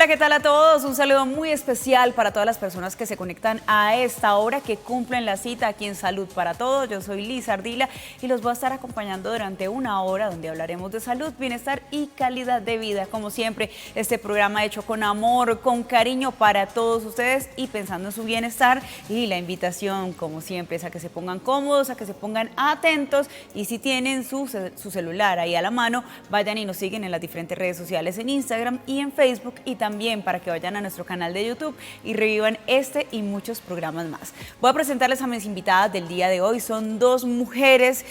Hola, ¿qué tal a todos? Un saludo muy especial para todas las personas que se conectan a esta hora, que cumplen la cita aquí en Salud para Todos. Yo soy Liz Ardila y los voy a estar acompañando durante una hora donde hablaremos de salud, bienestar y calidad de vida. Como siempre, este programa hecho con amor, con cariño para todos ustedes y pensando en su bienestar. Y la invitación, como siempre, es a que se pongan cómodos, a que se pongan atentos y si tienen su celular ahí a la mano, vayan y nos siguen en las diferentes redes sociales, en Instagram y en Facebook, y también para que vayan a nuestro canal de YouTube y revivan este y muchos programas más. Voy a presentarles a mis invitadas del día de hoy. Son dos mujeres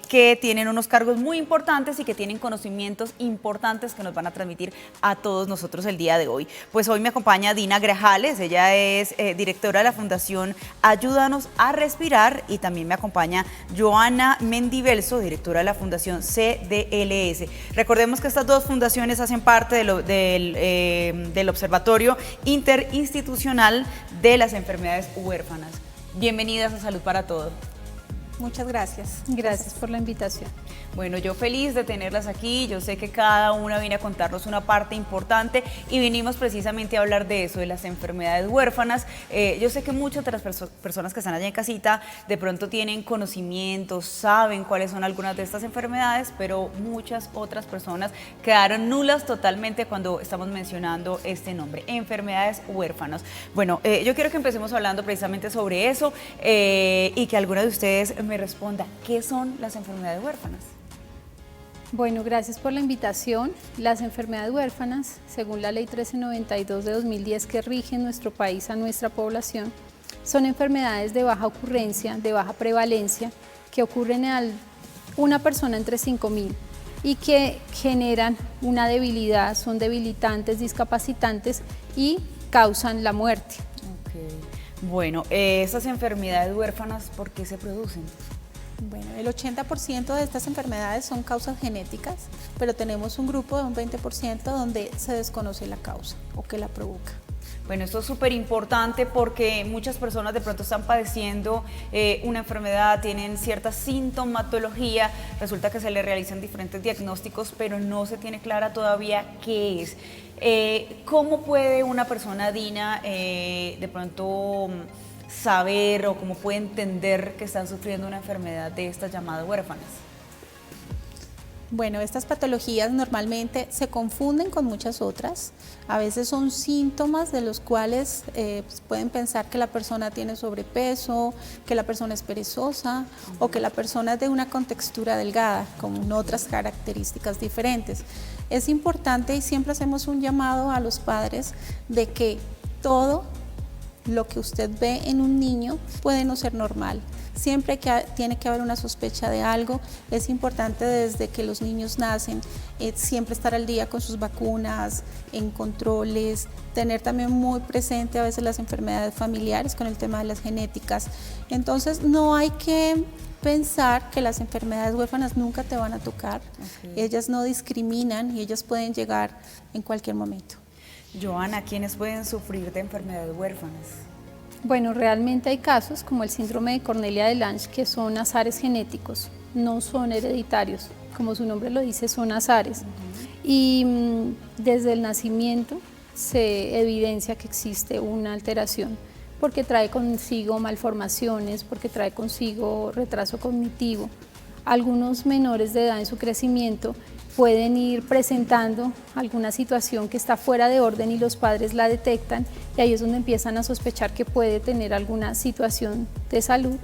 que tienen unos cargos muy importantes y que tienen conocimientos importantes que nos van a transmitir a todos nosotros el día de hoy. Pues hoy me acompaña Dina Grajales, ella es directora de la Fundación Ayúdanos a Respirar, y también me acompaña Joana Mendivelso, directora de la Fundación CDLS. Recordemos que estas dos fundaciones hacen parte del Observatorio Interinstitucional de las Enfermedades Huérfanas. Bienvenidas a Salud para Todos. Muchas gracias. Gracias por la invitación. Bueno, yo feliz de tenerlas aquí. Yo sé que cada una viene a contarnos una parte importante y vinimos precisamente a hablar de eso, de las enfermedades huérfanas. Yo sé que muchas de las personas que están allá en casita de pronto tienen conocimientos, saben cuáles son algunas de estas enfermedades, pero muchas otras personas quedaron nulas totalmente cuando estamos mencionando este nombre, enfermedades huérfanas. Bueno, yo quiero que empecemos hablando precisamente sobre eso y que alguna de ustedes me responda, ¿qué son las enfermedades huérfanas? Bueno, gracias por la invitación. Las enfermedades huérfanas, según la Ley 1392 de 2010 que rige en nuestro país a nuestra población, son enfermedades de baja ocurrencia, de baja prevalencia, que ocurren a una persona entre 5.000 y que generan una debilidad, son debilitantes, discapacitantes y causan la muerte. Okay. Bueno, estas enfermedades huérfanas, ¿por qué se producen? Bueno, el 80% de estas enfermedades son causas genéticas, pero tenemos un grupo de un 20% donde se desconoce la causa o que la provoca. Bueno, esto es súper importante porque muchas personas de pronto están padeciendo una enfermedad, tienen cierta sintomatología, resulta que se le realizan diferentes diagnósticos, pero no se tiene clara todavía qué es. ¿Cómo puede una persona, Dina, de pronto saber o cómo puede entender que están sufriendo una enfermedad de estas llamadas huérfanas? Bueno, estas patologías normalmente se confunden con muchas otras. A veces son síntomas de los cuales pueden pensar que la persona tiene sobrepeso, que la persona es perezosa o que la persona es de una contextura delgada, con otras características diferentes. Es importante y siempre hacemos un llamado a los padres de que todo lo que usted ve en un niño puede no ser normal. Siempre tiene que haber una sospecha de algo. Es importante desde que los niños nacen siempre estar al día con sus vacunas, en controles, tener también muy presente a veces las enfermedades familiares con el tema de las genéticas. Entonces no hay que pensar que las enfermedades huérfanas nunca te van a tocar. Okay. Ellas no discriminan y ellas pueden llegar en cualquier momento. Joana, ¿quiénes pueden sufrir de enfermedades huérfanas? Bueno, realmente hay casos como el síndrome de Cornelia de Lange que son azares genéticos, no son hereditarios, como su nombre lo dice, son azares. Y desde el nacimiento se evidencia que existe una alteración porque trae consigo malformaciones, porque trae consigo retraso cognitivo. Algunos menores de edad en su crecimiento pueden ir presentando alguna situación que está fuera de orden y los padres la detectan, y ahí es donde empiezan a sospechar que puede tener alguna situación de salud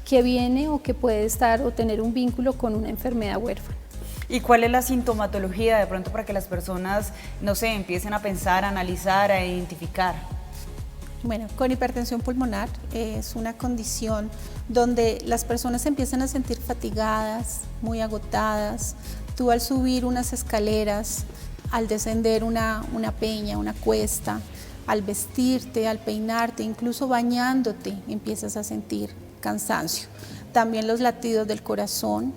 que viene o que puede estar o tener un vínculo con una enfermedad huérfana. ¿Y cuál es la sintomatología de pronto para que las personas, no sé, empiecen a pensar, a analizar, a identificar? Bueno, con hipertensión pulmonar es una condición donde las personas empiezan a sentir fatigadas, muy agotadas. Tú al subir unas escaleras, al descender una peña, una cuesta, al vestirte, al peinarte, incluso bañándote, empiezas a sentir cansancio. También los latidos del corazón,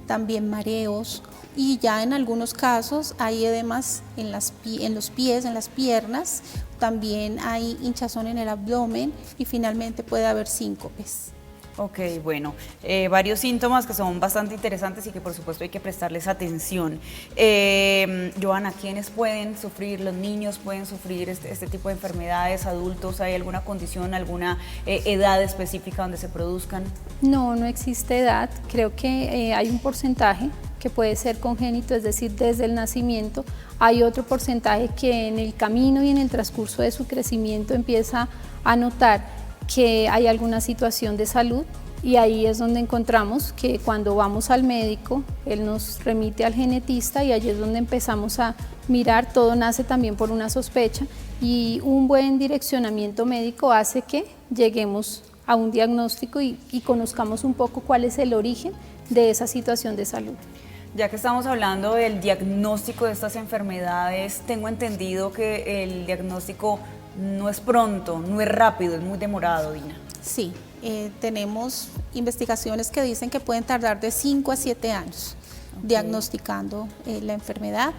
también mareos, y ya en algunos casos hay edemas en los pies, en las piernas, también hay hinchazón en el abdomen y finalmente puede haber síncopes. Ok, bueno, varios síntomas que son bastante interesantes y que por supuesto hay que prestarles atención. Joana, ¿quiénes pueden sufrir? ¿Los niños pueden sufrir este tipo de enfermedades? ¿Adultos? ¿Hay alguna condición, alguna edad específica donde se produzcan? No, no existe edad. Creo que hay un porcentaje que puede ser congénito, es decir, desde el nacimiento. Hay otro porcentaje que en el camino y en el transcurso de su crecimiento empieza a notar que hay alguna situación de salud, y ahí es donde encontramos que cuando vamos al médico, él nos remite al genetista y allí es donde empezamos a mirar. Todo nace también por una sospecha, y un buen direccionamiento médico hace que lleguemos a un diagnóstico y conozcamos un poco cuál es el origen de esa situación de salud. Ya que estamos hablando del diagnóstico de estas enfermedades, tengo entendido que el diagnóstico no es pronto, no es rápido, es muy demorado, Dina. Sí, tenemos investigaciones que dicen que pueden tardar de 5 a 7 años diagnosticando la enfermedad.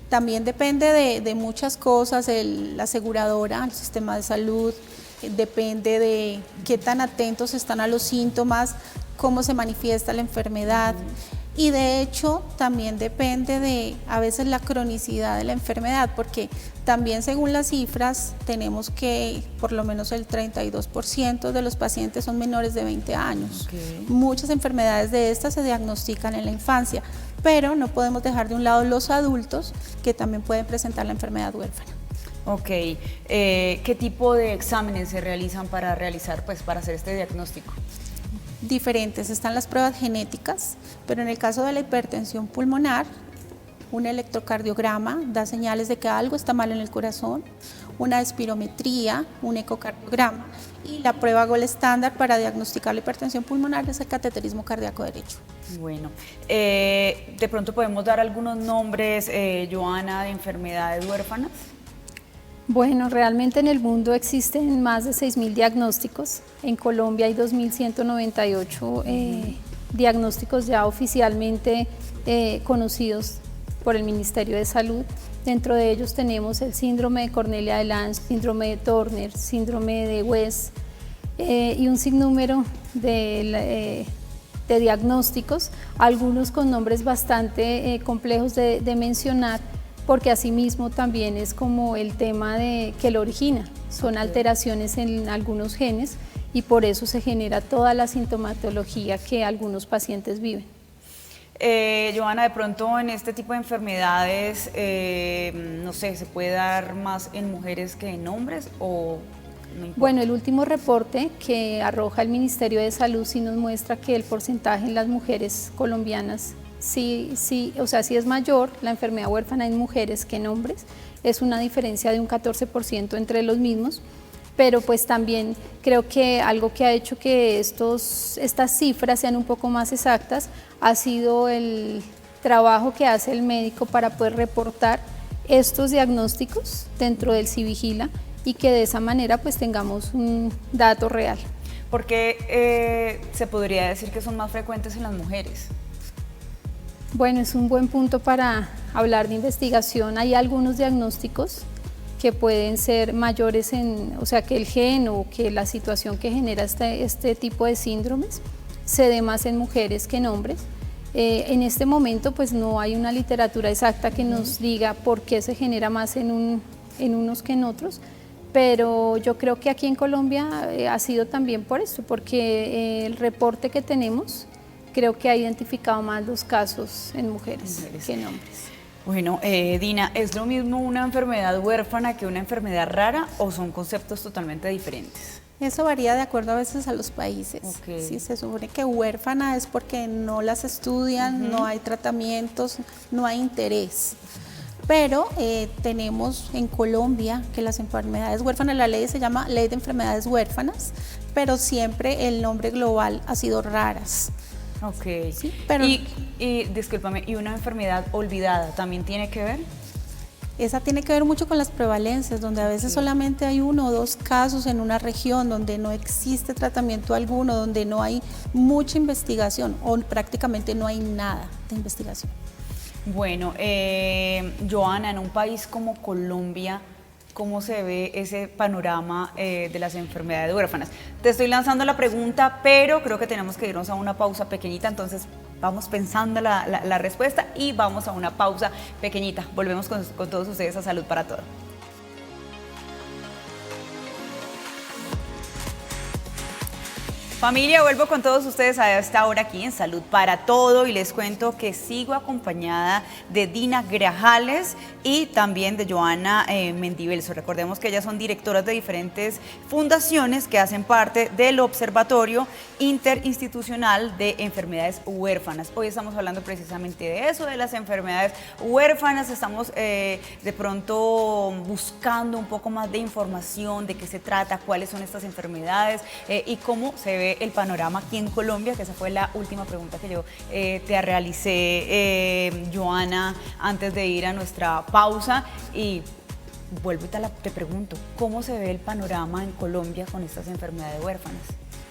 También depende de muchas cosas, la aseguradora, el sistema de salud, depende de qué tan atentos están a los síntomas, cómo se manifiesta la enfermedad. Y de hecho también depende de a veces la cronicidad de la enfermedad, porque también según las cifras tenemos que por lo menos el 32% de los pacientes son menores de 20 años. Muchas enfermedades de estas se diagnostican en la infancia, pero no podemos dejar de un lado los adultos que también pueden presentar la enfermedad huérfana. Ok, ¿qué tipo de exámenes se realizan para hacer este diagnóstico? Diferentes, están las pruebas genéticas, pero en el caso de la hipertensión pulmonar, un electrocardiograma da señales de que algo está mal en el corazón, una espirometría, un ecocardiograma, y la prueba gold estándar para diagnosticar la hipertensión pulmonar es el cateterismo cardíaco derecho. Bueno, de pronto podemos dar algunos nombres, Joana, de enfermedades huérfanas. Bueno, realmente en el mundo existen más de 6.000 diagnósticos. En Colombia hay 2.198 diagnósticos ya oficialmente conocidos por el Ministerio de Salud. Dentro de ellos tenemos el síndrome de Cornelia de Lange, síndrome de Turner, síndrome de West y un sinnúmero de diagnósticos, algunos con nombres bastante complejos de mencionar, porque asimismo también es como el tema de que lo origina, son alteraciones en algunos genes y por eso se genera toda la sintomatología que algunos pacientes viven. Joana, de pronto en este tipo de enfermedades, no sé, ¿se puede dar más en mujeres que en hombres o no importa? Bueno, el último reporte que arroja el Ministerio de Salud sí nos muestra que el porcentaje en las mujeres colombianas sí es mayor la enfermedad huérfana en mujeres que en hombres, es una diferencia de un 14% entre los mismos, pero pues también creo que algo que ha hecho que estas cifras sean un poco más exactas ha sido el trabajo que hace el médico para poder reportar estos diagnósticos dentro del Civigila y que de esa manera pues tengamos un dato real. ¿Por qué se podría decir que son más frecuentes en las mujeres? Bueno, es un buen punto para hablar de investigación. Hay algunos diagnósticos que pueden ser mayores o sea, que el gen o que la situación que genera este tipo de síndromes se dé más en mujeres que en hombres. En este momento pues no hay una literatura exacta que nos diga por qué se genera más en unos que en otros, pero yo creo que aquí en Colombia ha sido también por esto, porque el reporte que tenemos creo que ha identificado más los casos en mujeres que en hombres. Bueno, Dina, ¿es lo mismo una enfermedad huérfana que una enfermedad rara o son conceptos totalmente diferentes? Eso varía de acuerdo a veces a los países. Sí, se supone que huérfana es porque no las estudian, no hay tratamientos, no hay interés. Pero tenemos en Colombia que las enfermedades huérfanas, la ley se llama Ley de Enfermedades Huérfanas, pero siempre el nombre global ha sido raras. Ok, sí, pero y discúlpame, ¿y una enfermedad olvidada también tiene que ver? Esa tiene que ver mucho con las prevalencias, donde a veces solamente hay 1 o 2 casos en una región, donde no existe tratamiento alguno, donde no hay mucha investigación o prácticamente no hay nada de investigación. Bueno, Joana, en un país como Colombia, cómo se ve ese panorama de las enfermedades huérfanas. Te estoy lanzando la pregunta, pero creo que tenemos que irnos a una pausa pequeñita, entonces vamos pensando la respuesta y vamos a una pausa pequeñita. Volvemos con todos ustedes a Salud para Todos. Familia, vuelvo con todos ustedes a esta hora aquí en Salud para Todo y les cuento que sigo acompañada de Dina Grajales y también de Joana Mendivelso. Recordemos que ellas son directoras de diferentes fundaciones que hacen parte del Observatorio Interinstitucional de Enfermedades Huérfanas. Hoy estamos hablando precisamente de eso, de las enfermedades huérfanas. Estamos de pronto buscando un poco más de información de qué se trata, cuáles son estas enfermedades y cómo se ve el panorama aquí en Colombia, que esa fue la última pregunta que yo te realicé, Joana, antes de ir a nuestra pausa. Y vuelvo y te pregunto, ¿cómo se ve el panorama en Colombia con estas enfermedades huérfanas?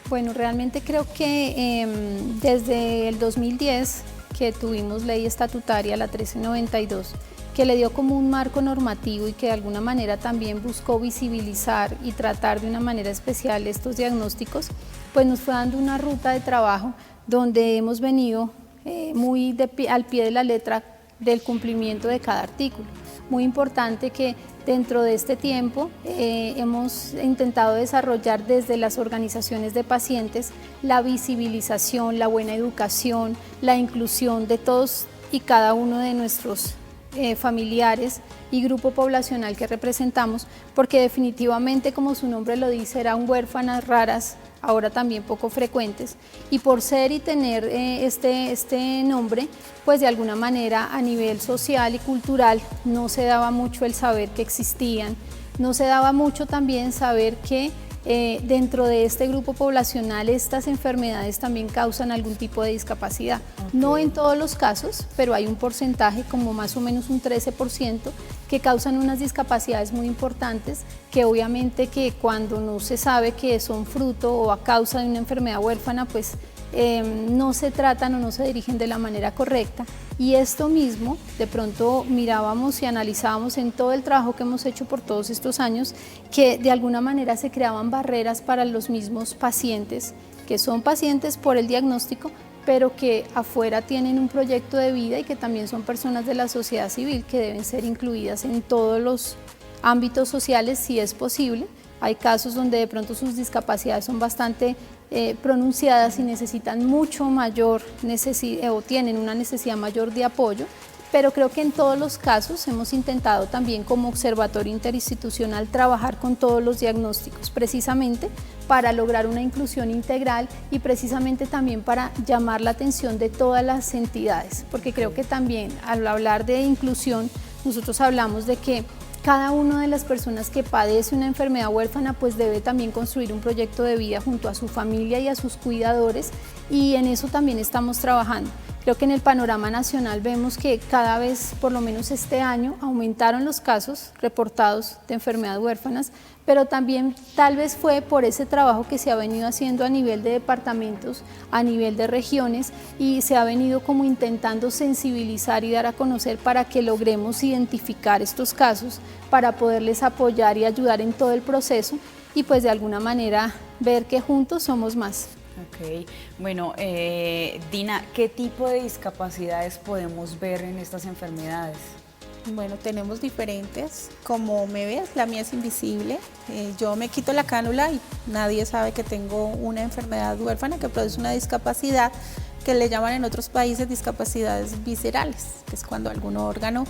Bueno, realmente creo que desde el 2010 que tuvimos ley estatutaria, la 1392, que le dio como un marco normativo y que de alguna manera también buscó visibilizar y tratar de una manera especial estos diagnósticos, pues nos fue dando una ruta de trabajo donde hemos venido muy al pie de la letra del cumplimiento de cada artículo. Muy importante que dentro de este tiempo hemos intentado desarrollar desde las organizaciones de pacientes la visibilización, la buena educación, la inclusión de todos y cada uno de nuestros familiares y grupo poblacional que representamos, porque definitivamente, como su nombre lo dice, eran huérfanas raras, ahora también poco frecuentes, y por ser y tener este nombre, pues de alguna manera a nivel social y cultural no se daba mucho el saber que existían, no se daba mucho también saber que dentro de este grupo poblacional estas enfermedades también causan algún tipo de discapacidad. Okay. No en todos los casos, pero hay un porcentaje, como más o menos un 13%, que causan unas discapacidades muy importantes que obviamente que cuando no se sabe que son fruto o a causa de una enfermedad huérfana, pues no se tratan o no se dirigen de la manera correcta. Y esto mismo, de pronto mirábamos y analizábamos en todo el trabajo que hemos hecho por todos estos años, que de alguna manera se creaban barreras para los mismos pacientes, que son pacientes por el diagnóstico, pero que afuera tienen un proyecto de vida y que también son personas de la sociedad civil que deben ser incluidas en todos los ámbitos sociales si es posible. Hay casos donde de pronto sus discapacidades son bastante pronunciadas y necesitan mucho mayor o tienen una necesidad mayor de apoyo, pero creo que en todos los casos hemos intentado también como observatorio interinstitucional trabajar con todos los diagnósticos precisamente para lograr una inclusión integral y precisamente también para llamar la atención de todas las entidades, porque creo que también al hablar de inclusión nosotros hablamos de que cada una de las personas que padece una enfermedad huérfana pues debe también construir un proyecto de vida junto a su familia y a sus cuidadores, y en eso también estamos trabajando. Creo que en el panorama nacional vemos que cada vez, por lo menos este año, aumentaron los casos reportados de enfermedades huérfanas, pero también tal vez fue por ese trabajo que se ha venido haciendo a nivel de departamentos, a nivel de regiones, y se ha venido como intentando sensibilizar y dar a conocer para que logremos identificar estos casos, para poderles apoyar y ayudar en todo el proceso y pues de alguna manera ver que juntos somos más. Ok, bueno, Dina, ¿qué tipo de discapacidades podemos ver en estas enfermedades? Bueno, tenemos diferentes, como me ves, la mía es invisible, yo me quito la cánula y nadie sabe que tengo una enfermedad huérfana que produce una discapacidad que le llaman en otros países discapacidades viscerales, que es cuando algún órgano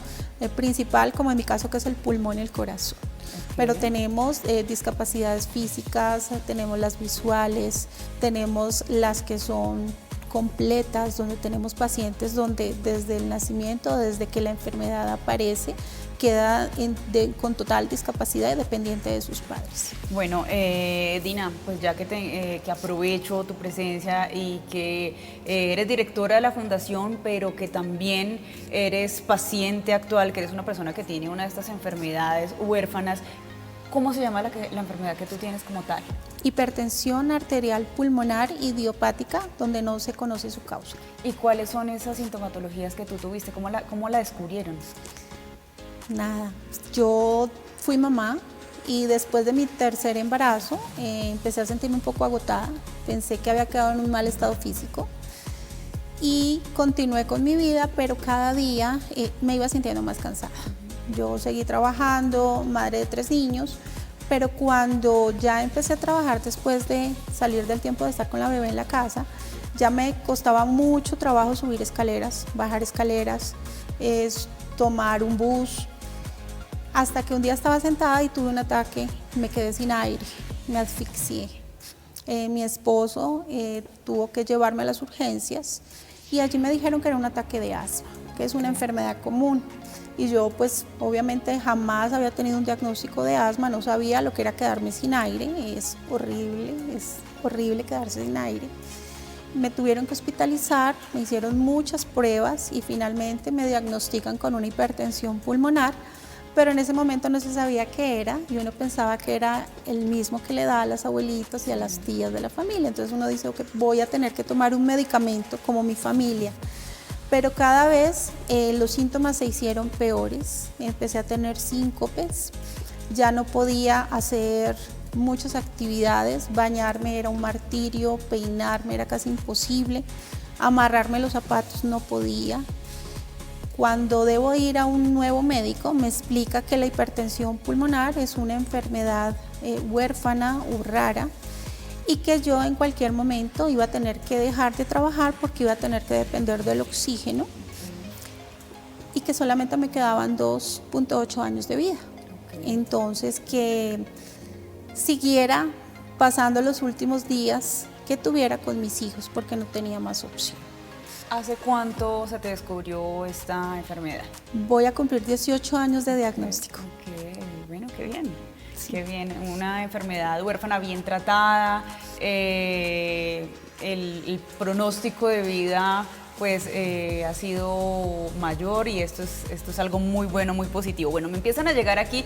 principal, como en mi caso que es el pulmón y el corazón. Okay. Pero tenemos discapacidades físicas, tenemos las visuales, tenemos las que son completas, donde tenemos pacientes donde desde el nacimiento, desde que la enfermedad aparece, queda con total discapacidad y dependiente de sus padres. Bueno, Dina, pues ya que aprovecho tu presencia y que eres directora de la fundación, pero que también eres paciente actual, que eres una persona que tiene una de estas enfermedades huérfanas, ¿cómo se llama la enfermedad que tú tienes como tal? Hipertensión arterial pulmonar idiopática, donde no se conoce su causa. ¿Y cuáles son esas sintomatologías que tú tuviste? ¿Cómo la descubrieron? nada. Yo fui mamá y después de mi tercer embarazo empecé a sentirme un poco agotada. Pensé que había quedado en un mal estado físico y continué con mi vida, pero cada día me iba sintiendo más cansada. Yo seguí trabajando, madre de 3 niños, pero cuando ya empecé a trabajar después de salir del tiempo de estar con la bebé en la casa, ya me costaba mucho trabajo subir escaleras, bajar escaleras, tomar un bus, hasta que un día estaba sentada y tuve un ataque, me quedé sin aire, me asfixié. Mi esposo tuvo que llevarme a las urgencias y allí me dijeron que era un ataque de asma, que es una enfermedad común. Y yo pues obviamente jamás había tenido un diagnóstico de asma, no sabía lo que era quedarme sin aire, es horrible quedarse sin aire. Me tuvieron que hospitalizar, me hicieron muchas pruebas y finalmente me diagnostican con una hipertensión pulmonar, pero en ese momento no se sabía qué era y uno pensaba que era el mismo que le da a las abuelitas y a las tías de la familia. Entonces uno dice, ok, voy a tener que tomar un medicamento como mi familia. Pero cada vez los síntomas se hicieron peores, empecé a tener síncopes, ya no podía hacer muchas actividades, bañarme era un martirio, peinarme era casi imposible, amarrarme los zapatos no podía. Cuando debo ir a un nuevo médico me explica que la hipertensión pulmonar es una enfermedad huérfana o rara y que yo en cualquier momento iba a tener que dejar de trabajar porque iba a tener que depender del oxígeno y que solamente me quedaban 2.8 años de vida. Entonces que siguiera pasando los últimos días que tuviera con mis hijos porque no tenía más opción. ¿Hace cuánto se te descubrió esta enfermedad? Voy a cumplir 18 años de diagnóstico. Ok, bueno, qué bien. Sí. Qué bien, una enfermedad huérfana bien tratada, el pronóstico de vida pues ha sido mayor y esto es algo muy bueno, muy positivo. Bueno, me empiezan a llegar aquí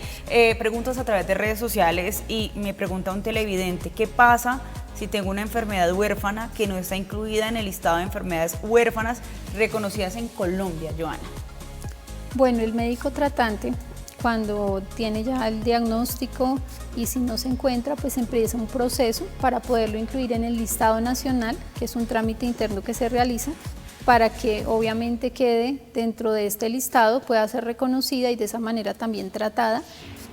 preguntas a través de redes sociales y me pregunta un televidente, ¿qué pasa si tengo una enfermedad huérfana que no está incluida en el listado de enfermedades huérfanas reconocidas en Colombia, Joana? Bueno, el médico tratante, cuando tiene ya el diagnóstico y si no se encuentra, pues empieza un proceso para poderlo incluir en el listado nacional, que es un trámite interno que se realiza, para que obviamente quede dentro de este listado, pueda ser reconocida y de esa manera también tratada.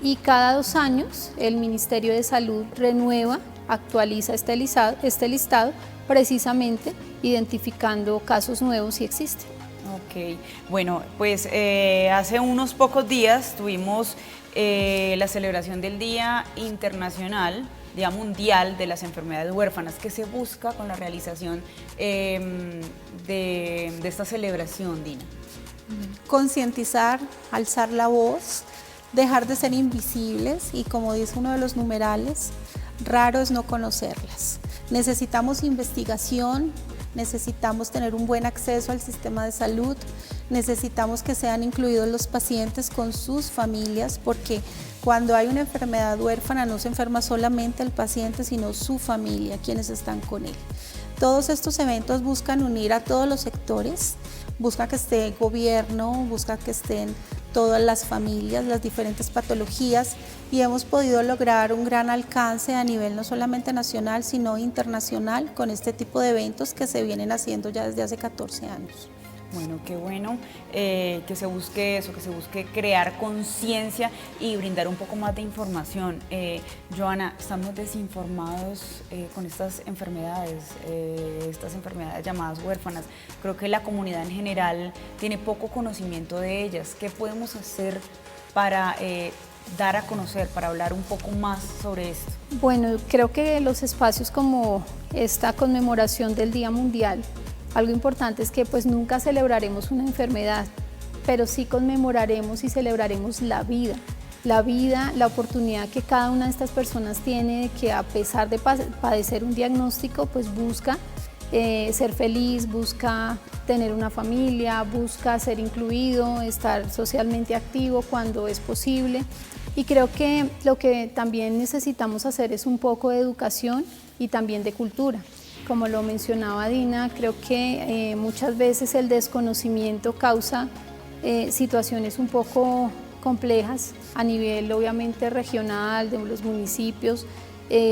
Y cada 2 años el Ministerio de Salud renueva, actualiza este listado, precisamente identificando casos nuevos si existen. Ok, bueno, pues hace unos pocos días tuvimos la celebración del Día Internacional, Día Mundial de las Enfermedades Huérfanas, que se busca con la realización de esta celebración, Dina. Concientizar, alzar la voz, dejar de ser invisibles y como dice uno de los numerales, raro es no conocerlas. Necesitamos investigación, necesitamos tener un buen acceso al sistema de salud, necesitamos que sean incluidos los pacientes con sus familias, porque cuando hay una enfermedad huérfana no se enferma solamente el paciente, sino su familia, quienes están con él. Todos estos eventos buscan unir a todos los sectores, busca que esté el gobierno, busca que estén todas las familias, las diferentes patologías y hemos podido lograr un gran alcance a nivel no solamente nacional, sino internacional con este tipo de eventos que se vienen haciendo ya desde hace 14 años. Bueno, qué bueno que se busque eso, que se busque crear conciencia y brindar un poco más de información. Joana, estamos desinformados con estas enfermedades llamadas huérfanas. Creo que la comunidad en general tiene poco conocimiento de ellas. ¿Qué podemos hacer para dar a conocer, para hablar un poco más sobre esto? Bueno, creo que los espacios como esta conmemoración del Día Mundial, algo importante es que pues nunca celebraremos una enfermedad, pero sí conmemoraremos y celebraremos la vida, la oportunidad que cada una de estas personas tiene de que a pesar de padecer un diagnóstico, pues busca ser feliz, busca tener una familia, busca ser incluido, estar socialmente activo cuando es posible. Y creo que lo que también necesitamos hacer es un poco de educación y también de cultura. Como lo mencionaba Dina, creo que muchas veces el desconocimiento causa situaciones un poco complejas a nivel obviamente regional, de los municipios,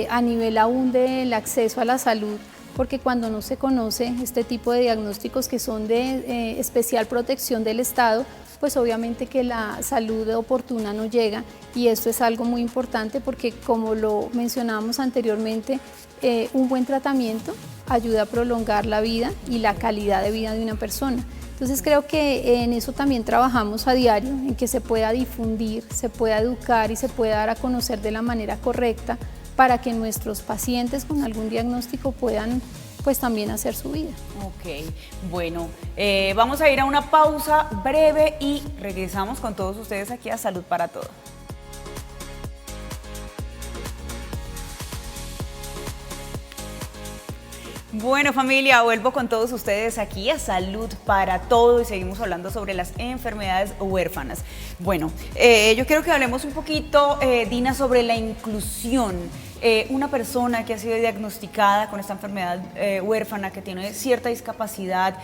a nivel aún del acceso a la salud, porque cuando no se conoce este tipo de diagnósticos que son de especial protección del Estado, pues obviamente que la salud oportuna no llega, y esto es algo muy importante porque, como lo mencionábamos anteriormente, un buen tratamiento ayuda a prolongar la vida y la calidad de vida de una persona. Entonces creo que en eso también trabajamos a diario, en que se pueda difundir, se pueda educar y se pueda dar a conocer de la manera correcta para que nuestros pacientes con algún diagnóstico puedan pues también hacer su vida. Ok, bueno, vamos a ir a una pausa breve y regresamos con todos ustedes aquí a Salud para Todos. Bueno, familia, vuelvo con todos ustedes aquí a Salud para Todo y seguimos hablando sobre las enfermedades huérfanas. Bueno, yo quiero que hablemos un poquito, Dina, sobre la inclusión. Una persona que ha sido diagnosticada con esta enfermedad huérfana, que tiene cierta discapacidad,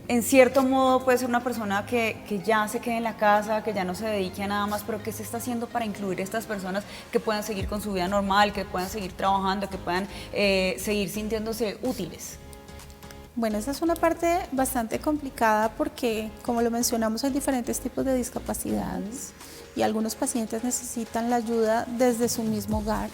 en cierto modo puede ser una persona que ya se quede en la casa, que ya no se dedique a nada más, pero ¿qué se está haciendo para incluir a estas personas que puedan seguir con su vida normal, que puedan seguir trabajando, que puedan seguir sintiéndose útiles? Bueno, esa es una parte bastante complicada porque, como lo mencionamos, hay diferentes tipos de discapacidades y algunos pacientes necesitan la ayuda desde su mismo hogar.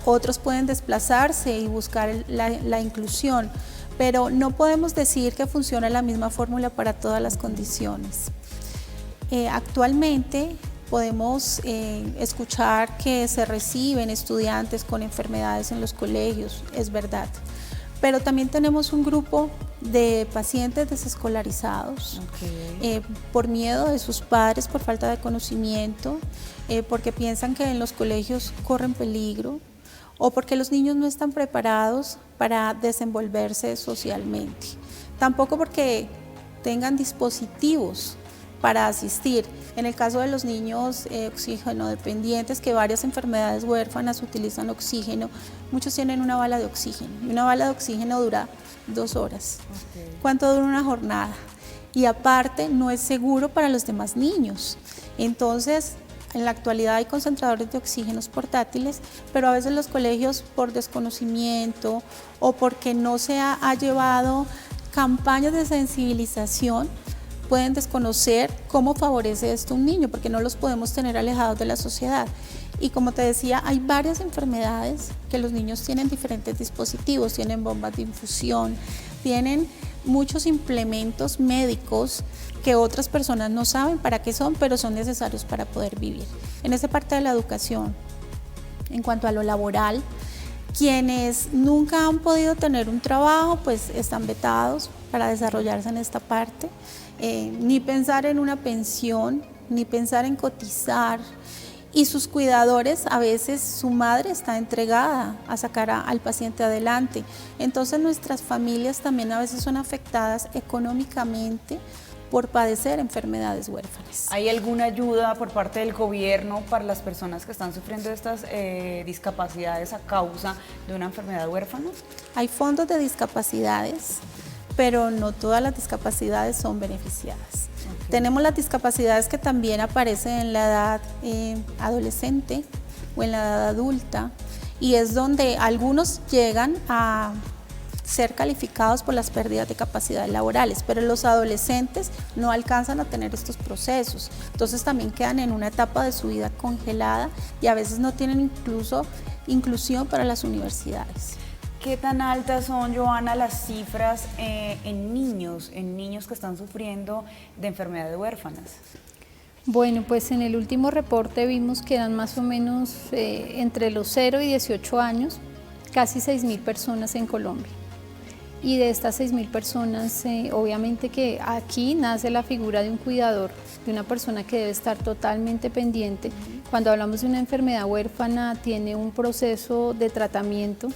Otros pueden desplazarse y buscar la inclusión, pero no podemos decir que funciona la misma fórmula para todas las condiciones. Actualmente podemos escuchar que se reciben estudiantes con enfermedades en los colegios, es verdad, pero también tenemos un grupo de pacientes desescolarizados, por miedo de sus padres, por falta de conocimiento, porque piensan que en los colegios corren peligro, o porque los niños no están preparados para desenvolverse socialmente. Tampoco porque tengan dispositivos para asistir. En el caso de los niños oxígeno dependientes, que varias enfermedades huérfanas utilizan oxígeno, muchos tienen una bala de oxígeno. Y una bala de oxígeno dura 2 horas. ¿Cuánto dura una jornada? Y aparte no es seguro para los demás niños. Entonces, en la actualidad hay concentradores de oxígenos portátiles, pero a veces los colegios, por desconocimiento o porque no se ha llevado campañas de sensibilización, pueden desconocer cómo favorece esto a un niño, porque no los podemos tener alejados de la sociedad. Y como te decía, hay varias enfermedades que los niños tienen diferentes dispositivos, tienen bombas de infusión, tienen muchos implementos médicos que otras personas no saben para qué son, pero son necesarios para poder vivir. En esa parte de la educación, en cuanto a lo laboral, quienes nunca han podido tener un trabajo, pues están vetados para desarrollarse en esta parte. Ni pensar en una pensión, ni pensar en cotizar. Y sus cuidadores, a veces su madre está entregada a sacar al paciente adelante. Entonces nuestras familias también a veces son afectadas económicamente por padecer enfermedades huérfanas. ¿Hay alguna ayuda por parte del gobierno para las personas que están sufriendo estas discapacidades a causa de una enfermedad huérfana? Hay fondos de discapacidades, pero no todas las discapacidades son beneficiadas. Tenemos las discapacidades que también aparecen en la edad adolescente o en la edad adulta, y es donde algunos llegan a ser calificados por las pérdidas de capacidades laborales, pero los adolescentes no alcanzan a tener estos procesos, entonces también quedan en una etapa de su vida congelada y a veces no tienen incluso inclusión para las universidades. ¿Qué tan altas son, Joana, las cifras en niños que están sufriendo de enfermedades huérfanas? Bueno, pues en el último reporte vimos que eran más o menos entre los 0 y 18 años, casi 6.000 personas en Colombia. Y de estas 6.000 personas, obviamente que aquí nace la figura de un cuidador, de una persona que debe estar totalmente pendiente. Cuando hablamos de una enfermedad huérfana, tiene un proceso de tratamiento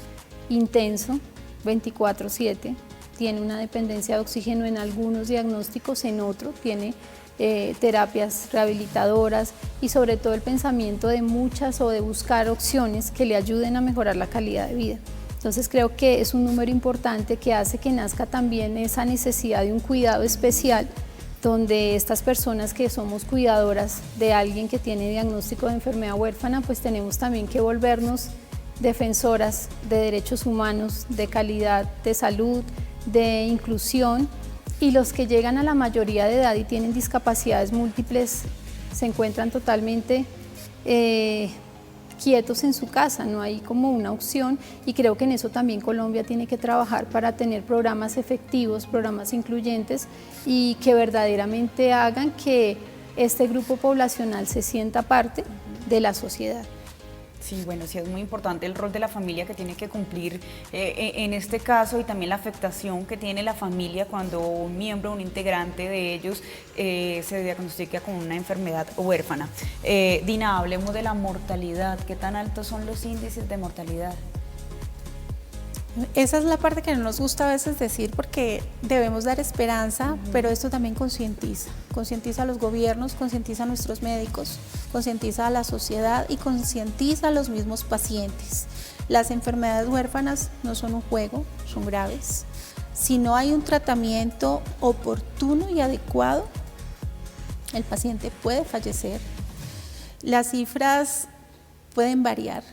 intenso, 24/7, tiene una dependencia de oxígeno en algunos diagnósticos, en otros tiene terapias rehabilitadoras y sobre todo el pensamiento de muchas o de buscar opciones que le ayuden a mejorar la calidad de vida. Entonces creo que es un número importante que hace que nazca también esa necesidad de un cuidado especial donde estas personas que somos cuidadoras de alguien que tiene diagnóstico de enfermedad huérfana, pues tenemos también que volvernos defensoras de derechos humanos, de calidad de salud, de inclusión, y los que llegan a la mayoría de edad y tienen discapacidades múltiples se encuentran totalmente quietos en su casa, no hay como una opción, y creo que en eso también Colombia tiene que trabajar para tener programas efectivos, programas incluyentes y que verdaderamente hagan que este grupo poblacional se sienta parte de la sociedad. Sí, bueno, sí es muy importante el rol de la familia que tiene que cumplir en este caso, y también la afectación que tiene la familia cuando un miembro, un integrante de ellos se diagnostica con una enfermedad huérfana. Dina, hablemos de la mortalidad. ¿Qué tan altos son los índices de mortalidad? Esa es la parte que no nos gusta a veces decir, porque debemos dar esperanza, pero esto también concientiza a los gobiernos, concientiza a nuestros médicos, concientiza a la sociedad y concientiza a los mismos pacientes. Las enfermedades huérfanas no son un juego, son graves. Si no hay un tratamiento oportuno y adecuado, el paciente puede fallecer. Las cifras pueden variar.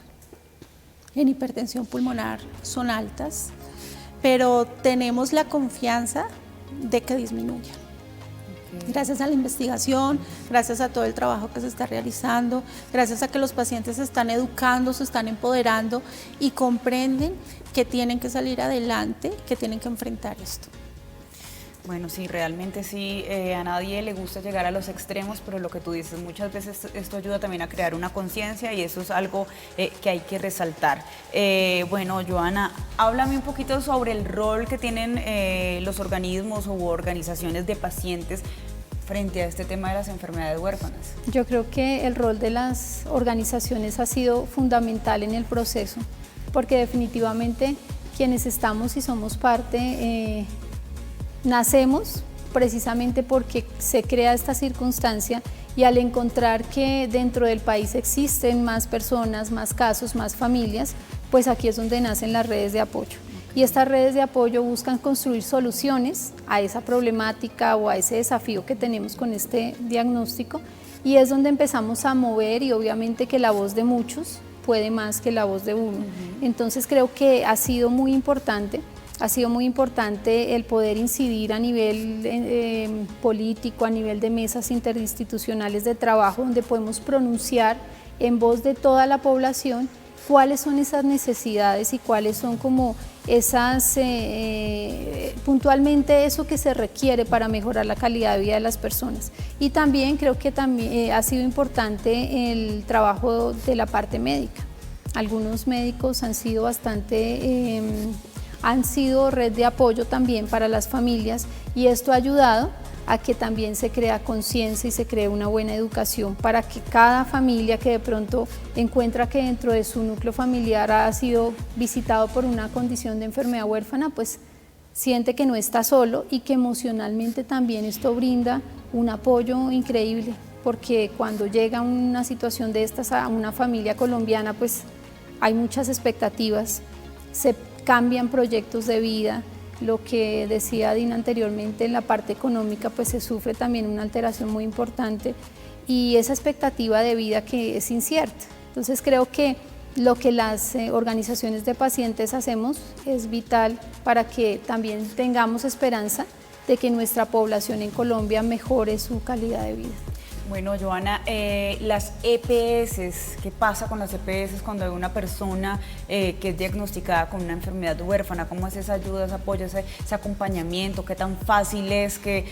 En hipertensión pulmonar son altas, pero tenemos la confianza de que disminuyan. Gracias a la investigación, gracias a todo el trabajo que se está realizando, gracias a que los pacientes se están educando, se están empoderando y comprenden que tienen que salir adelante, que tienen que enfrentar esto. Bueno, sí, realmente sí, a nadie le gusta llegar a los extremos, pero lo que tú dices, muchas veces esto ayuda también a crear una conciencia, y eso es algo que hay que resaltar. Bueno, Joana, háblame un poquito sobre el rol que tienen los organismos u organizaciones de pacientes frente a este tema de las enfermedades huérfanas. Yo creo que el rol de las organizaciones ha sido fundamental en el proceso, porque definitivamente quienes estamos y somos parte nacemos precisamente porque se crea esta circunstancia, y al encontrar que dentro del país existen más personas, más casos, más familias, pues aquí es donde nacen las redes de apoyo. Y estas redes de apoyo buscan construir soluciones a esa problemática o a ese desafío que tenemos con este diagnóstico, y es donde empezamos a mover, y obviamente que la voz de muchos puede más que la voz de uno. Entonces creo que ha sido muy importante el poder incidir a nivel político, a nivel de mesas interinstitucionales de trabajo, donde podemos pronunciar en voz de toda la población cuáles son esas necesidades y cuáles son como esas, puntualmente eso que se requiere para mejorar la calidad de vida de las personas. Y también creo que ha sido importante el trabajo de la parte médica. Algunos médicos han sido han sido red de apoyo también para las familias, y esto ha ayudado a que también se crea conciencia y se cree una buena educación para que cada familia que de pronto encuentra que dentro de su núcleo familiar ha sido visitado por una condición de enfermedad huérfana, pues siente que no está solo, y que emocionalmente también esto brinda un apoyo increíble, porque cuando llega una situación de estas a una familia colombiana, pues hay muchas expectativas, se cambian proyectos de vida. Lo que decía Dina anteriormente, en la parte económica pues se sufre también una alteración muy importante, y esa expectativa de vida que es incierta. Entonces creo que lo que las organizaciones de pacientes hacemos es vital para que también tengamos esperanza de que nuestra población en Colombia mejore su calidad de vida. Bueno, Joana, las EPS, ¿qué pasa con las EPS cuando hay una persona que es diagnosticada con una enfermedad huérfana? ¿Cómo es esa ayuda, ese apoyo, ese acompañamiento? ¿Qué tan fácil es que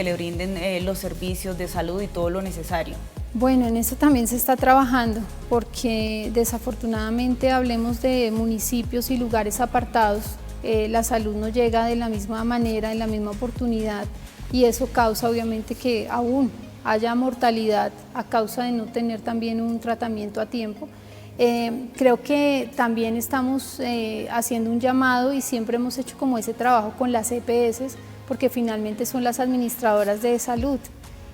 le brinden los servicios de salud y todo lo necesario? Bueno, en eso también se está trabajando, porque desafortunadamente hablemos de municipios y lugares apartados, la salud no llega de la misma manera, en la misma oportunidad, y eso causa obviamente que aún haya mortalidad a causa de no tener también un tratamiento a tiempo. Creo que también estamos haciendo un llamado, y siempre hemos hecho como ese trabajo con las EPS, porque finalmente son las administradoras de salud,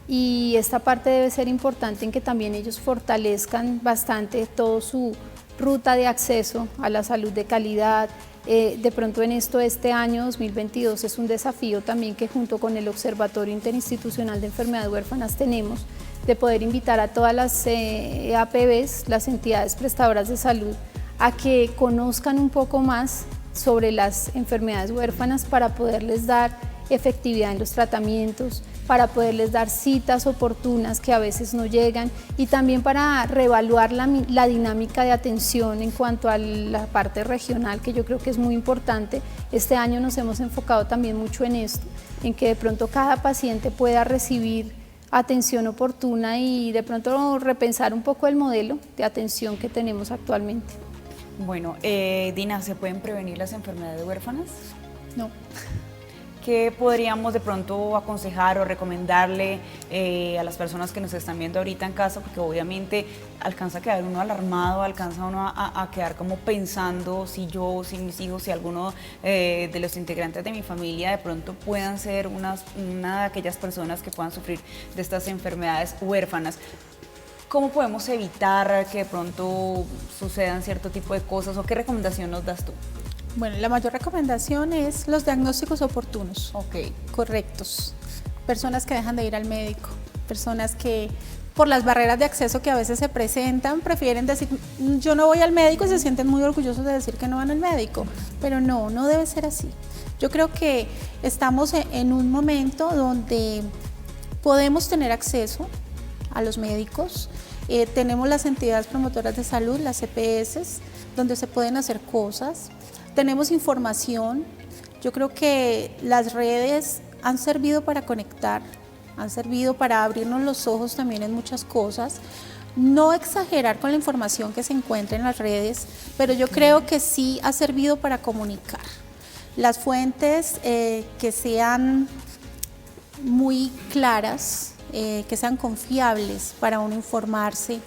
y esta parte debe ser importante en que también ellos fortalezcan bastante toda su ruta de acceso a la salud de calidad, De pronto en esto, este año 2022 es un desafío también que junto con el Observatorio Interinstitucional de Enfermedades Huérfanas tenemos, de poder invitar a todas las APVs, las entidades prestadoras de salud, a que conozcan un poco más sobre las enfermedades huérfanas para poderles dar efectividad en los tratamientos, para poderles dar citas oportunas que a veces no llegan y también para reevaluar la dinámica de atención en cuanto a la parte regional, que yo creo que es muy importante. Este año nos hemos enfocado también mucho en esto, en que de pronto cada paciente pueda recibir atención oportuna y de pronto repensar un poco el modelo de atención que tenemos actualmente. Bueno, Dina, ¿se pueden prevenir las enfermedades huérfanas? No. ¿Qué podríamos de pronto aconsejar o recomendarle a las personas que nos están viendo ahorita en casa? Porque obviamente alcanza a quedar uno alarmado, alcanza uno a quedar como pensando si yo, si mis hijos, si alguno de los integrantes de mi familia de pronto puedan ser una de aquellas personas que puedan sufrir de estas enfermedades huérfanas. ¿Cómo podemos evitar que de pronto sucedan cierto tipo de cosas o qué recomendación nos das tú? Bueno, la mayor recomendación es los diagnósticos oportunos, correctos. Personas que dejan de ir al médico, personas que por las barreras de acceso que a veces se presentan prefieren decir yo no voy al médico y se sienten muy orgullosos de decir que no van al médico, pero no debe ser así. Yo creo que estamos en un momento donde podemos tener acceso a los médicos, tenemos las entidades promotoras de salud, las EPS, donde se pueden hacer cosas. Tenemos información, yo creo que las redes han servido para conectar, han servido para abrirnos los ojos también en muchas cosas. No exagerar con la información que se encuentra en las redes, pero yo creo que sí ha servido para comunicar. Las fuentes que sean muy claras, que sean confiables para uno informarse,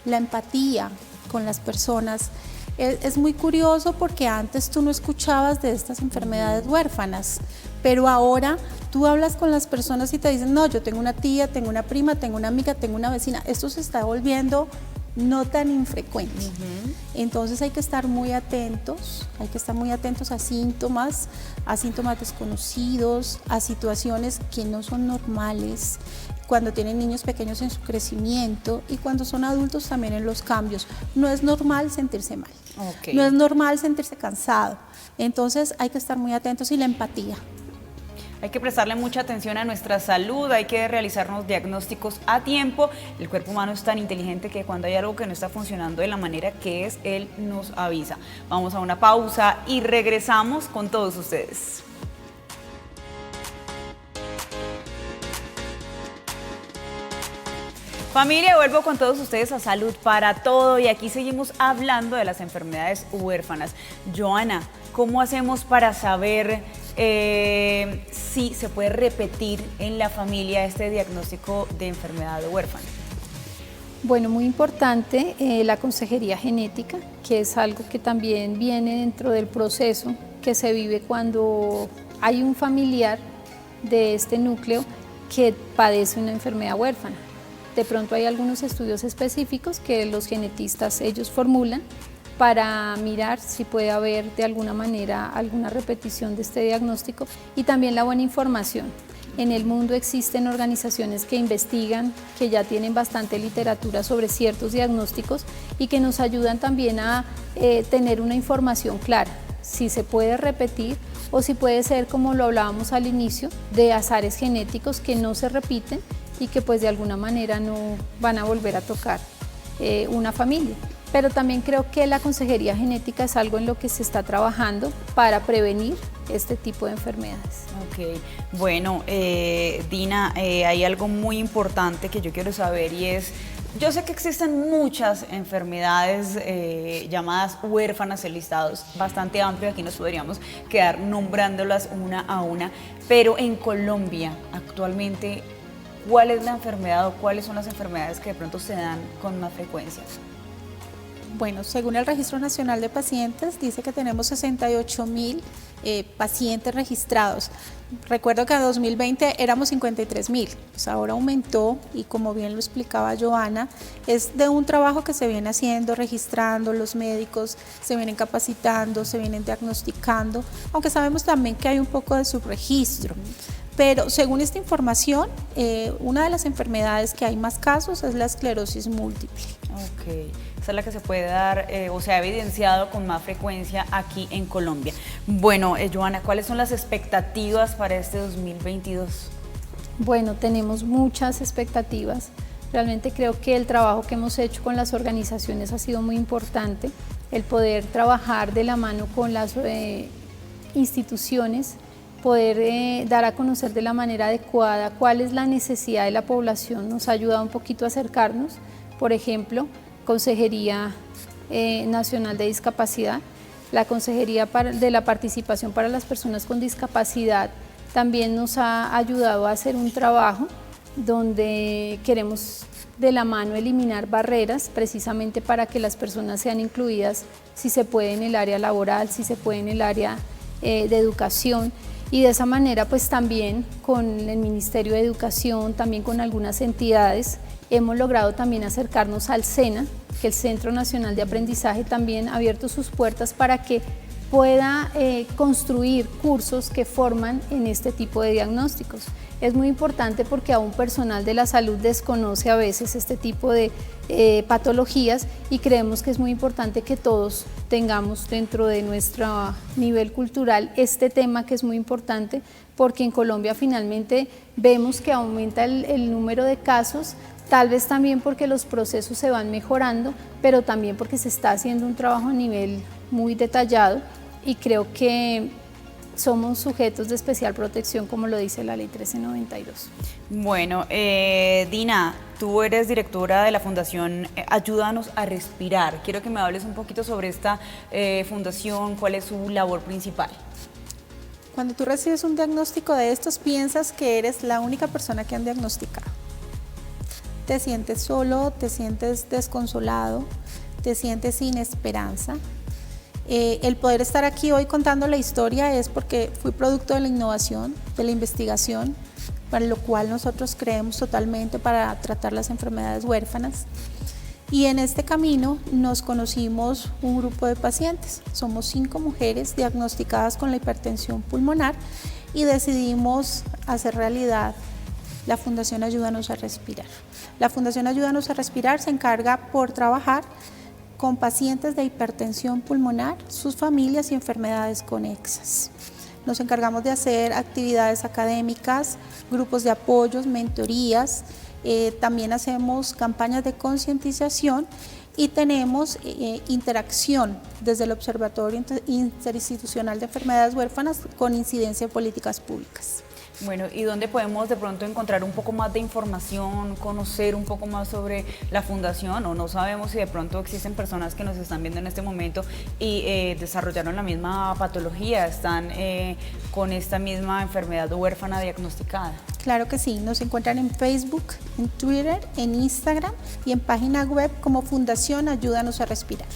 la empatía con las personas. Es muy curioso porque antes tú no escuchabas de estas enfermedades huérfanas, pero ahora tú hablas con las personas y te dicen, no, yo tengo una tía, tengo una prima, tengo una amiga, tengo una vecina. Esto se está volviendo no tan infrecuente. Entonces hay que estar muy atentos a síntomas desconocidos, a situaciones que no son normales, cuando tienen niños pequeños en su crecimiento y cuando son adultos también en los cambios. No es normal sentirse mal, no es normal sentirse cansado, entonces hay que estar muy atentos y la empatía. Hay que prestarle mucha atención a nuestra salud, hay que realizarnos diagnósticos a tiempo. El cuerpo humano es tan inteligente que cuando hay algo que no está funcionando de la manera que es, él nos avisa. Vamos a una pausa y regresamos con todos ustedes. Familia, vuelvo con todos ustedes a Salud para Todo y aquí seguimos hablando de las enfermedades huérfanas. Joana, ¿cómo hacemos para saber si se puede repetir en la familia este diagnóstico de enfermedad huérfana? Bueno, muy importante la consejería genética, que es algo que también viene dentro del proceso que se vive cuando hay un familiar de este núcleo que padece una enfermedad huérfana. De pronto hay algunos estudios específicos que los genetistas ellos formulan para mirar si puede haber de alguna manera alguna repetición de este diagnóstico y también la buena información. En el mundo existen organizaciones que investigan, que ya tienen bastante literatura sobre ciertos diagnósticos y que nos ayudan también a tener una información clara, si se puede repetir o si puede ser, como lo hablábamos al inicio, de azares genéticos que no se repiten y que pues de alguna manera no van a volver a tocar una familia. Pero también creo que la consejería genética es algo en lo que se está trabajando para prevenir este tipo de enfermedades. Ok, bueno, Dina, hay algo muy importante que yo quiero saber y es, yo sé que existen muchas enfermedades llamadas huérfanas, el listado es bastante amplio, aquí nos podríamos quedar nombrándolas una a una, pero en Colombia actualmente, ¿cuál es la enfermedad o cuáles son las enfermedades que de pronto se dan con más frecuencia? Bueno, según el Registro Nacional de Pacientes, dice que tenemos 68.000 pacientes registrados. Recuerdo que en 2020 éramos 53.000, pues ahora aumentó y como bien lo explicaba Joana, es de un trabajo que se viene haciendo, registrando, los médicos se vienen capacitando, se vienen diagnosticando, aunque sabemos también que hay un poco de subregistro. Pero según esta información, una de las enfermedades que hay más casos es la esclerosis múltiple. Ok, esa es la que se puede dar o se ha evidenciado con más frecuencia aquí en Colombia. Bueno, Joana, ¿cuáles son las expectativas para este 2022? Bueno, tenemos muchas expectativas. Realmente creo que el trabajo que hemos hecho con las organizaciones ha sido muy importante. El poder trabajar de la mano con las instituciones, poder dar a conocer de la manera adecuada cuál es la necesidad de la población, nos ha ayudado un poquito a acercarnos. Por ejemplo, Consejería Nacional de Discapacidad, la Consejería de la Participación para las Personas con Discapacidad también nos ha ayudado a hacer un trabajo donde queremos de la mano eliminar barreras precisamente para que las personas sean incluidas, si se puede en el área laboral, si se puede en el área de educación. Y de esa manera pues también con el Ministerio de Educación, también con algunas entidades, hemos logrado también acercarnos al SENA, que el Centro Nacional de Aprendizaje también ha abierto sus puertas para que pueda construir cursos que forman en este tipo de diagnósticos. Es muy importante porque aún personal de la salud desconoce a veces este tipo de patologías y creemos que es muy importante que todos tengamos dentro de nuestro nivel cultural este tema que es muy importante porque en Colombia finalmente vemos que aumenta el número de casos, tal vez también porque los procesos se van mejorando, pero también porque se está haciendo un trabajo a nivel muy detallado y creo que somos sujetos de especial protección, como lo dice la Ley 1392. Bueno, Dina, tú eres directora de la Fundación Ayúdanos a Respirar. Quiero que me hables un poquito sobre esta fundación, cuál es su labor principal. Cuando tú recibes un diagnóstico de estos, piensas que eres la única persona que han diagnosticado. Te sientes solo, te sientes desconsolado, te sientes sin esperanza. El poder estar aquí hoy contando la historia es porque fui producto de la innovación, de la investigación, para lo cual nosotros creemos totalmente para tratar las enfermedades huérfanas. Y en este camino nos conocimos un grupo de pacientes. Somos 5 mujeres diagnosticadas con la hipertensión pulmonar y decidimos hacer realidad la Fundación Ayúdanos a Respirar. La Fundación Ayúdanos a Respirar se encarga por trabajar con pacientes de hipertensión pulmonar, sus familias y enfermedades conexas. Nos encargamos de hacer actividades académicas, grupos de apoyos, mentorías, también hacemos campañas de concientización y tenemos interacción desde el Observatorio Interinstitucional de Enfermedades Huérfanas con incidencia en políticas públicas. Bueno, ¿y dónde podemos de pronto encontrar un poco más de información, conocer un poco más sobre la fundación? O no sabemos si de pronto existen personas que nos están viendo en este momento y desarrollaron la misma patología, están con esta misma enfermedad huérfana diagnosticada. Claro que sí, nos encuentran en Facebook, en Twitter, en Instagram y en página web como Fundación Ayúdanos a Respirar.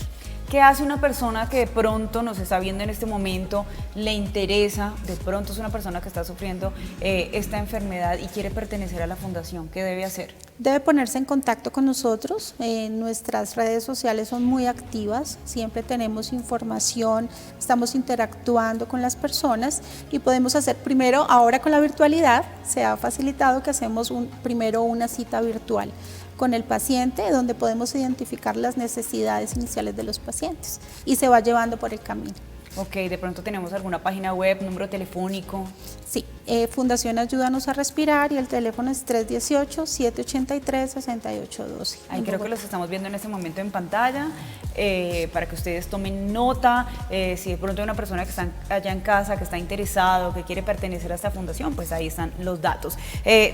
¿Qué hace una persona que de pronto nos está viendo en este momento, le interesa, de pronto es una persona que está sufriendo esta enfermedad y quiere pertenecer a la fundación? ¿Qué debe hacer? Debe ponerse en contacto con nosotros, nuestras redes sociales son muy activas, siempre tenemos información, estamos interactuando con las personas y podemos hacer primero, ahora con la virtualidad, se ha facilitado que hacemos primero una cita virtual con el paciente donde podemos identificar las necesidades iniciales de los pacientes y se va llevando por el camino. Ok, de pronto tenemos alguna página web, número telefónico. Sí, Fundación Ayúdanos a Respirar y el teléfono es 318-783-6812. Ahí creo que los estamos viendo en este momento en pantalla para que ustedes tomen nota. Si de pronto hay una persona que está allá en casa, que está interesado, que quiere pertenecer a esta fundación, pues ahí están los datos.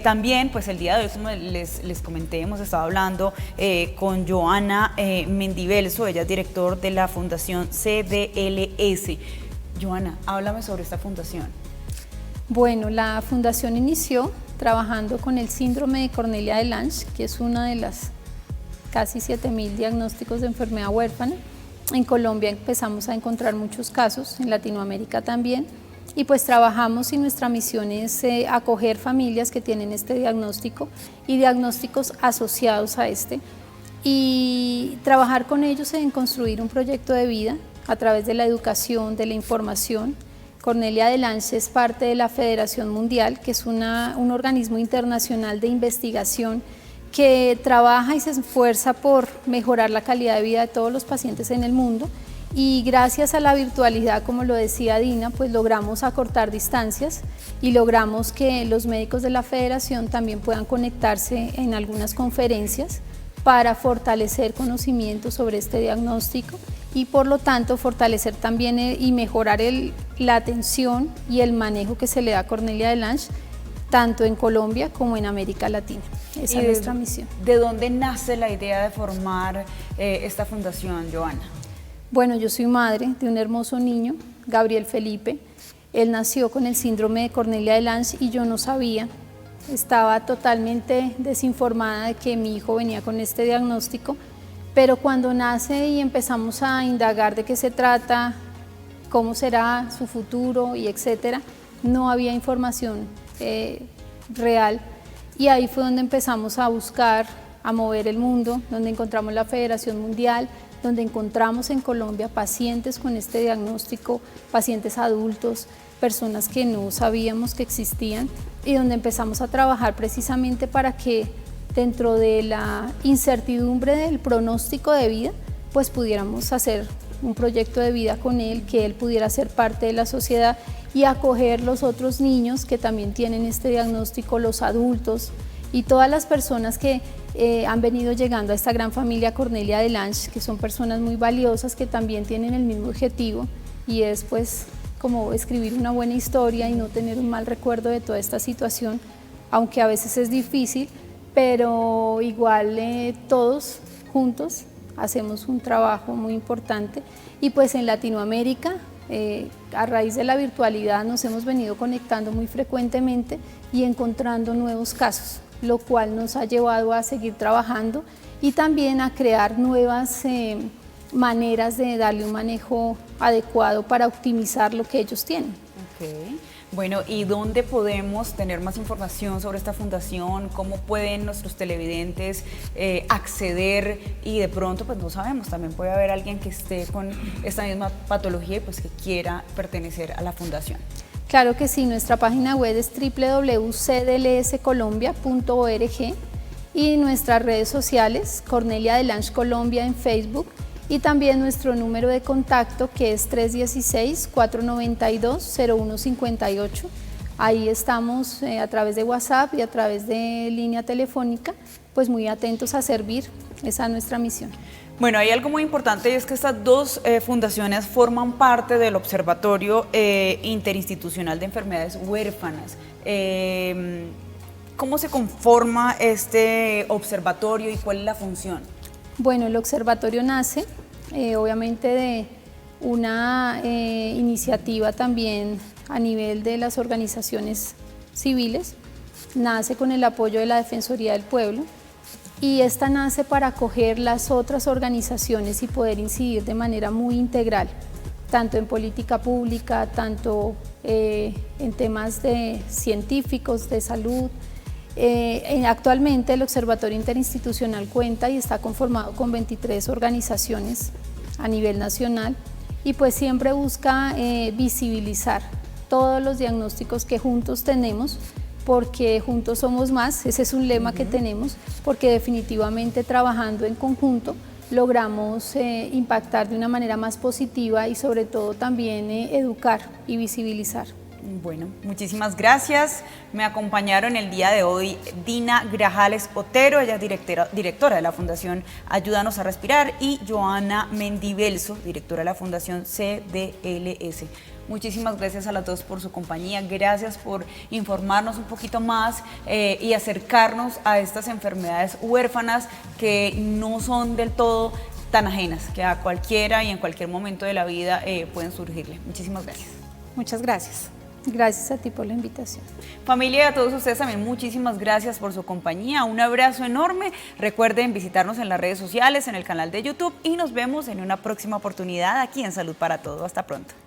También, pues el día de hoy, como les comenté, hemos estado hablando con Joana Mendibelso, ella es director de la Fundación CDLS. Joana, háblame sobre esta fundación. Bueno, la fundación inició trabajando con el síndrome de Cornelia de Lange, que es una de las casi 7.000 diagnósticos de enfermedad huérfana, En Colombia empezamos a encontrar muchos casos, en Latinoamérica también, y pues trabajamos y nuestra misión es acoger familias que tienen este diagnóstico y diagnósticos asociados a este, y trabajar con ellos en construir un proyecto de vida a través de la educación, de la información. Cornelia de Lange es parte de la Federación Mundial, que es un organismo internacional de investigación que trabaja y se esfuerza por mejorar la calidad de vida de todos los pacientes en el mundo, y gracias a la virtualidad, como lo decía Dina, pues logramos acortar distancias y logramos que los médicos de la federación también puedan conectarse en algunas conferencias para fortalecer conocimientos sobre este diagnóstico y por lo tanto fortalecer también y mejorar la atención y el manejo que se le da a Cornelia de Lange tanto en Colombia como en América Latina. Esa es nuestra misión. ¿De dónde nace la idea de formar esta fundación, Joana? Bueno, yo soy madre de un hermoso niño, Gabriel Felipe. Él nació con el síndrome de Cornelia de Lange y yo no sabía. Estaba totalmente desinformada de que mi hijo venía con este diagnóstico, pero cuando nace y empezamos a indagar de qué se trata, cómo será su futuro y etcétera, no había información real, y ahí fue donde empezamos a buscar, a mover el mundo, donde encontramos la Federación Mundial, donde encontramos en Colombia pacientes con este diagnóstico, pacientes adultos, personas que no sabíamos que existían, y donde empezamos a trabajar precisamente para que dentro de la incertidumbre del pronóstico de vida, pues pudiéramos hacer un proyecto de vida con él, que él pudiera ser parte de la sociedad y acoger los otros niños que también tienen este diagnóstico, los adultos y todas las personas que han venido llegando a esta gran familia Cornelia de Lange, que son personas muy valiosas que también tienen el mismo objetivo, y es pues como escribir una buena historia y no tener un mal recuerdo de toda esta situación, aunque a veces es difícil, pero igual todos juntos hacemos un trabajo muy importante. Y pues en Latinoamérica, a raíz de la virtualidad, nos hemos venido conectando muy frecuentemente y encontrando nuevos casos, lo cual nos ha llevado a seguir trabajando y también a crear nuevas maneras de darle un manejo adecuado para optimizar lo que ellos tienen. Okay. Bueno, ¿y dónde podemos tener más información sobre esta fundación? ¿Cómo pueden nuestros televidentes acceder? Y de pronto, pues no sabemos, también puede haber alguien que esté con esta misma patología y pues que quiera pertenecer a la fundación. Claro que sí, nuestra página web es www.cdlscolombia.org y nuestras redes sociales, Cornelia de Lange Colombia en Facebook, y también nuestro número de contacto, que es 316-492-0158. Ahí estamos a través de WhatsApp y a través de línea telefónica, pues muy atentos a servir. Esa es nuestra misión. Bueno, hay algo muy importante, y es que estas dos fundaciones forman parte del Observatorio Interinstitucional de Enfermedades Huérfanas. ¿Cómo se conforma este observatorio y cuál es la función? Bueno, el observatorio nace obviamente de una iniciativa también a nivel de las organizaciones civiles, nace con el apoyo de la Defensoría del Pueblo, y esta nace para acoger las otras organizaciones y poder incidir de manera muy integral, tanto en política pública, tanto en temas científicos, de salud. Actualmente el Observatorio Interinstitucional cuenta y está conformado con 23 organizaciones a nivel nacional, y pues siempre busca visibilizar todos los diagnósticos que juntos tenemos, porque juntos somos más. Ese es un lema que tenemos, porque definitivamente trabajando en conjunto logramos impactar de una manera más positiva y sobre todo también educar y visibilizar. Bueno, muchísimas gracias. Me acompañaron el día de hoy Dina Grajales Otero, ella es directora de la Fundación Ayúdanos a Respirar, y Joana Mendibelso, directora de la Fundación CDLS. Muchísimas gracias a las dos por su compañía, gracias por informarnos un poquito más y acercarnos a estas enfermedades huérfanas que no son del todo tan ajenas, que a cualquiera y en cualquier momento de la vida pueden surgirle. Muchísimas gracias. Muchas gracias. Gracias a ti por la invitación. Familia, y a todos ustedes también muchísimas gracias por su compañía, un abrazo enorme. Recuerden visitarnos en las redes sociales, en el canal de YouTube y nos vemos en una próxima oportunidad aquí en Salud para Todo. Hasta pronto.